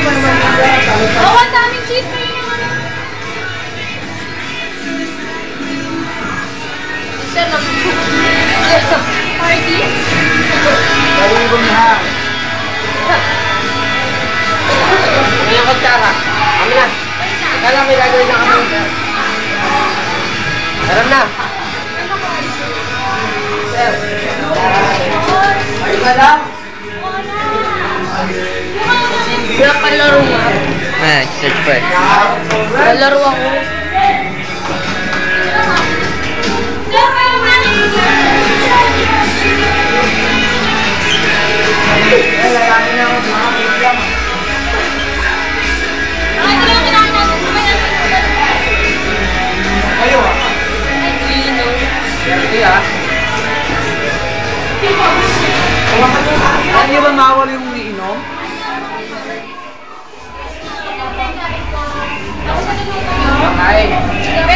Oh, ang daming cheese pa yun naman. Isa lang. Party? Dalibong na. May yung kutsara. Kami na. Kala may gagawin na kami. Alam na. Sir. Ay ba lang? Wala pa laro nga. Search pa eh. Lalaro ako. Lalaki na ako. Kayo ah. Hindi ah. Hindi ba mawal yung umiinom? Okay.